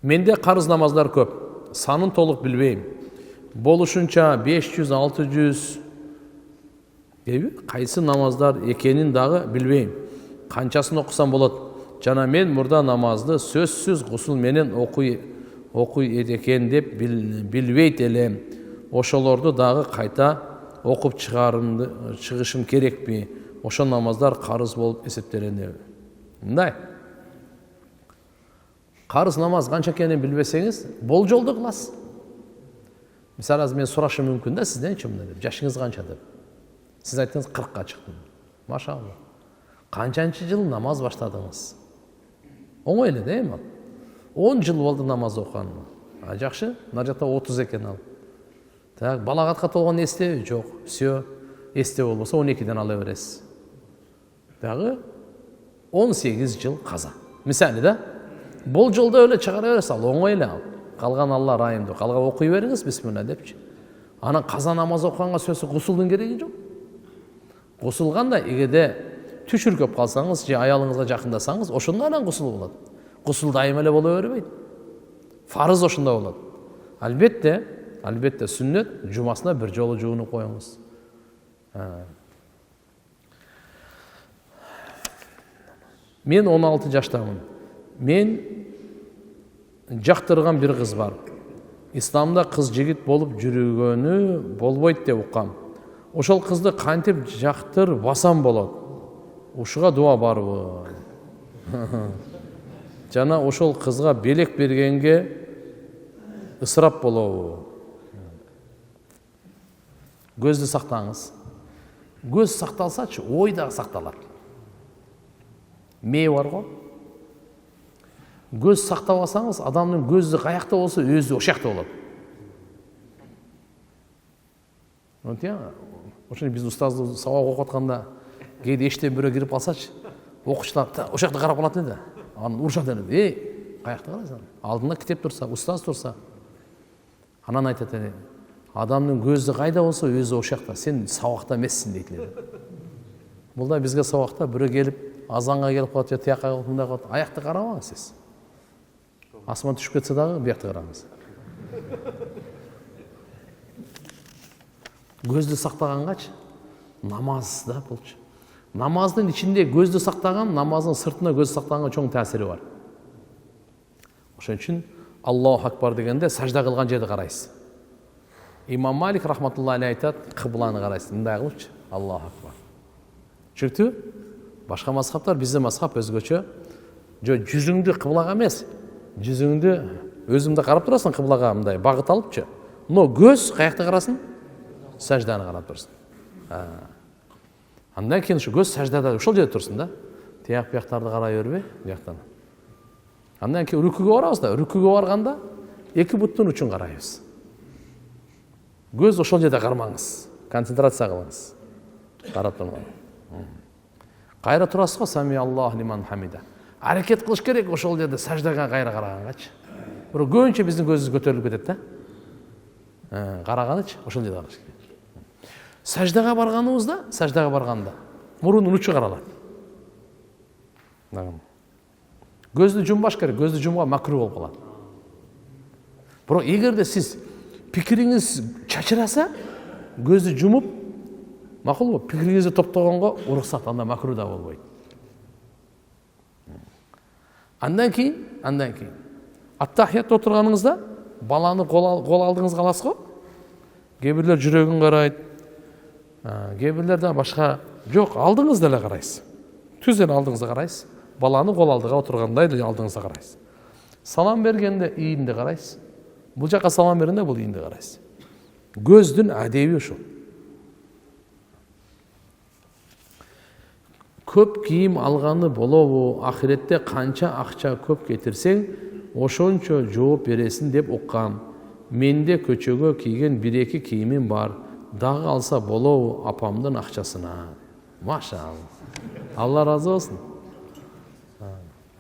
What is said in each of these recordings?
Менде қарыз намаздар көп. Санын толық білбейм. Болушунча 500-600 қайсы намаздар екенін дағы білбейм. Қанчасын оқысам болады. Жана мен мұрда намазды сөзсіз ғұсыл менен оқуй екен деп білбейт елем. Ошолорду дағы қайта оқып шығышым керек пе? Ошо намаздар қарыз болып есептеледі. Мындай. Қарыз намаз қанша екенін білбесеңіз, бол жолды қыласыз. Мысалы, мен сұрашым мүмкін да сізден чымды деп, жашыңыз қанша деп. Сіз айттыңыз 40-қа шықтым. Машалла. Қанчанчы жыл намаз баштадыңыз? Оңой эле дейм ал. 10 жыл болды намаз оқығаныма. Жақшы, мына жақта 30 екен ал. Так, балағатқа толған есте жоқ. Все, есте болмаса 12-ден ала бересіз. Дағы 18 жыл қаза. Мысалы да, бұл жолда өлі шығара бересіз ал, оңой эле ал. Қалған Алла райымды, қалған оқи беріңіз, бисмилла депші. Ана қаза намаз оқығанға сөзі ғұсылдың керегі жоқ. Ғұсылғанда егерде түшір көп қалсаңыз, же аялыңызға жақындасаңыз, ошында анан ғұсыл болады. Ғұсыл дайым эле бола бербейді. Фарыз ошында болады. Албетте сүннет жумасына бір жолы жуынып қойыңыз. Мен 16 жаштамын. Мен жақтырған бір қыз бар. Исламда қыз жігіт болып жүргені болбойт деп ұққам. Ошол қызды қантип жақтыр басам болады. Ушуга дуа барбы? Жана ошол қызға белек бергенге ысырап болобу? Көзді сақтаңыз. Көз сақталсачы, ой да сақталат. Мей бар ғой. Көз сақтап алсаңыз, адамның көзі қаяқта болса, өзі ошақта болады. Ошоны біз ұстазды сабақ оқытқанда кейде ештен біреу кіріп алсачы, оқушылар ошақта қарап алатын еді. Аны ұршақ denedi. Қаяқта қарайсың? Алдында кітеп тұрса, ұстаз тұрса. Анан айтады, адамның көзі қайда болса, өзі ошақта. Сен сабақта емессің дейді. Бұл да бізге сабақта біреу келіп, азанға келіп қалады, тияққа келіп қалады. Аяқты қарамаңыз сіз. Асман түшіп кетсе дағы, бияқты қараңыз. Көзді сақтағанғач, намазда болчу. Намаздың ішінде көзді сақтаған, намаздың сыртына көзді сақтағанға чоң тәсірі бар. Ошон үчүн Аллаху акбар дегенде сажда кылган жерди карайсыз. Имам Малик рахматуллахи алейхи айтат, кыбланы карайсыз. Мындай кылчу, Аллаху акбар. Түшүктүбү? Башка мазхабтар, бизде мазхаб өзгөчө. Жүзүңдү кыблага эмес, жүзүңдү өзүңдө карап турасың кыблага, мындай багыт алыпчы. Но көз каякта карасын? Сажданы карап турсун. Андан кийин ушу көз саждада ошол жерде турсун да. Тияк бияктарды карай бербей, бияктан. Андан кийин рүкүгө барабыз да, рүкүгө барганда эки буттун учун карайбыз. Көз ошол жерде кармаңыз, концентрация кылыңыз. Карап турган. Кайра турасыз го, сами Аллаху лиман хамида. Аракет кылыш керек ошол жерде саждага кайра карагангачы. Бирок көбүнчө биздин көзүбүз көтөрүлүп кетет да. Караганычы ошол жерде караш керек. Саждага барганда мурунун учу каралат. Көздү жумбаш керек, көздү жумга макруh болуп калат. Бирок эгерде сиз пикириңиз чачыраса, көздү жумуп, макулбу, пикириңизди топтогонго уруксат, анда макруh да болбойт. Андан кийин аттахиятта отурганыңызда баланы кол алдыңызга аласыз го. Кээ бирлер жүрөгүн карайт. Кээ бирлер да башка жок, алдыңызда эле карайсыз. Түз эле алдыңызда карайсыз. Баланы кол алдыга отургандай эле алдыңызда карайсыз. Салам бергенде ийинде карайсыз. Бул жака салам бергенде бул ийинде карайсыз. Көздүн адеби ушул. Көп кийим алганы болобу, ахиретте канча акча көп кетирсең, ошончо жооп бересиң деп уккам. Менде көчөгө кийген 1-2 кийимим бар. Дагы алса болобу апамдын акчасына. Машалла. Алла разы болсун.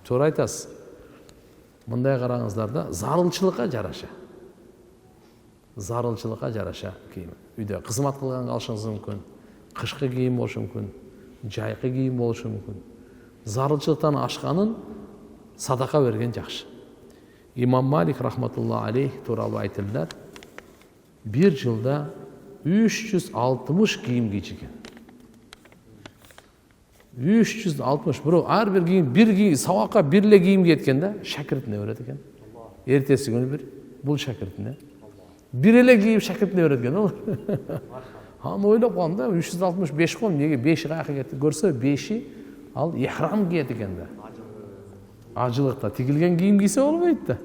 Туура айтасыз. Мындай караңыздар да, зарылчылыкка жараша. Зарылчылыкка жараша кийим. Үйдө кызмат кылганга алышыңыз мүмкүн. Кышкы кийим болушу мүмкүн. Жайкы кийим болушу мүмкүн. Зарылчылыктан ашканын садака берген жакшы. İmam Malik rahmatullah aleyh tuуралуу айтылдар. Bir жылда 360 кийим кийчү экен. 360. Бирок ар бир кийим, бир кийим сабакка бир эле кийим кийет да, шакиртине берет экен. Эртеси күнү бир бул шакиртине. Бир эле кийим шакиртине берет экен ал. Аны ойлоп калдым да, 365 кол, неге 5 каяка кетти? Көрсө 5-и ал ихрам кийет экен да. Ажылыкта тигилген кийим кийсе болбойт да.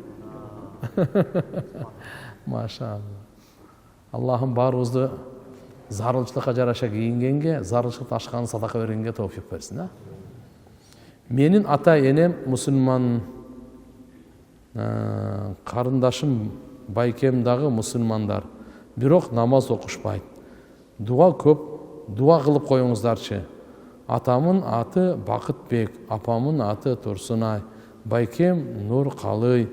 Машалла. Аллахым баарыбызды зарылчылыкка жараша кийингенге, зарылчылыкты ашкан садака бергенге товфик берсин, а? Менин ата энем мусулман, карындашым байкем дагы мусулмандар. Бирок намаз окушпайт. Дуа көп, дуа кылып коюңуздарчы. Атамын аты Бакытбек, апамын аты Турсунай, байкем Нур Калый,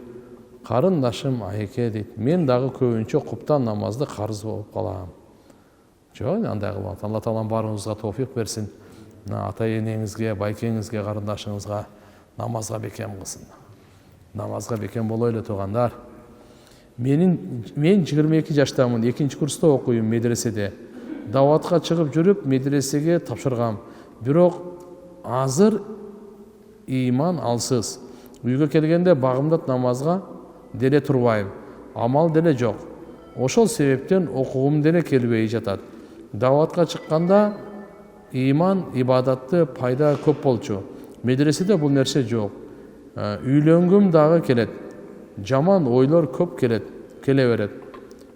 карындашым Айке дейт. Мен дагы көбүнчө куптан намазды карыз болуп калам. Жок, андай кылбат. Алла таалам баарыңызга товфик берсин. Ата энеңизге, байкеңизге, карындашыңызга намазга бекем кылсын. Намазга бекем болойлу туугандар. Мен 22 жаштамын, 2-курста окуйм медреседе. Даватка чыгып жүрүп, медресеге тапшыргам. Бирок азыр иман алсыз. Үйгө келгенде багымдат намазга деле турбайм. Амал деле жок. Ошол себептен окугум деле келбей жатат. Даватка чыкканда иман, ибадатты пайда көп болчу. Медреседе бул нерсе жок. Үйлөнгүм дагы келет. Жаман ойлор көп келе берет.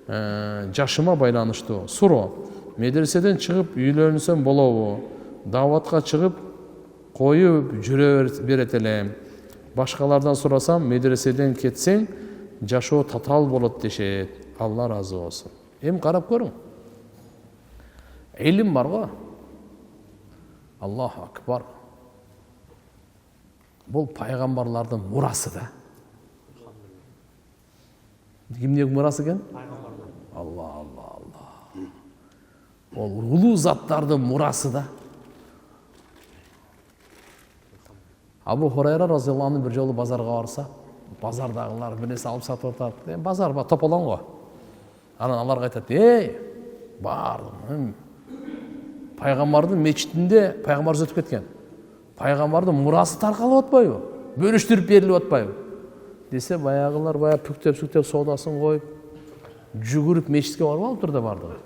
Жашыма байланыштуу. Суроо. Медреседен чыгып үйлөнсөм болобу? Даватка чыгып коюп жүрө берет элем. Башкалардан сурасам, медреседен кетсең, жашоо татаал болот дешет. Алла разы болсун. Эми карап көрүң. Илим бар го. Аллаху акбар. Бул пайгамбарлардын мурасы да. Кимдин мурасы экен? Алла. Ол улуу заттардын мурасы да. Абу Хурайра разыяллаху анху бир жолу базарга барса, базардагылар бир нерсе алып сатып атат. Базар ба тополоң го. Анан аларга айтат: "Эй, бардым. Пайгамбардын мечитинде пайгамбар өтүп кеткен. Пайгамбардын мурасы таркалып атпайбы? Бөлүштүрүп берилип атпайбы?" Десе, баягылар пүктөп соодасын коюп, жүгүрүп мечитке барып алыптыр да бардыгы.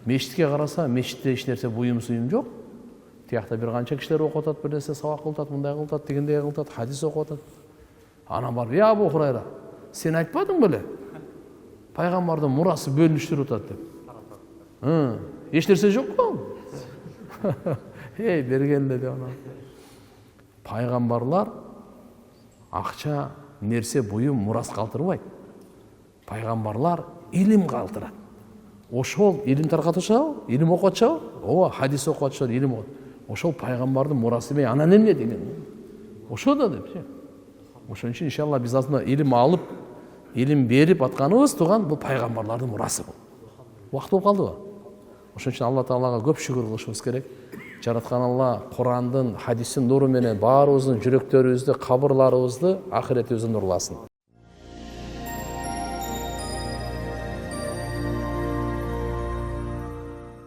Мечитке караса, мечитте эч нерсе буюм-суюм жок. Тиякта бир канча кишилер окуп атат, бир нерсе сабак кылып атат, мындай кылып атат, дегендей кылып атат, хадис окуп атат. Анан барып: "Я Абу Хурайра, сен айтпадың беле? Пайгамбардын мурасы бөлүнүштүрүп атат" деп. Эч нерсе жок го. Бергенде деп анан. Пайгамбарлар акча, нерсе, буюм, мурас калтырбайт. Пайгамбарлар илим калтырат. Ошол илим таркатышабы? Илим окуп атышабы? Ооба, хадис окуп атышат, илим окуп. Ошол пайгамбардын мурасы эмес, анан эмне деген? Ошо да деп. Ошон үчүн иншалла биз азында илим алып, илим берип атканыбыз туган бул пайгамбарлардын мурасы бул. Убакыт болуп калдыбы? Ошон үчүн Алла Таалага көп шүгүр кылышыбыз керек. Жараткан Алла Курандын, хадистин нуру менен баарыбыздын жүрөктөрүбүздү, кабырларыбызды, ахиретибизди нурласын.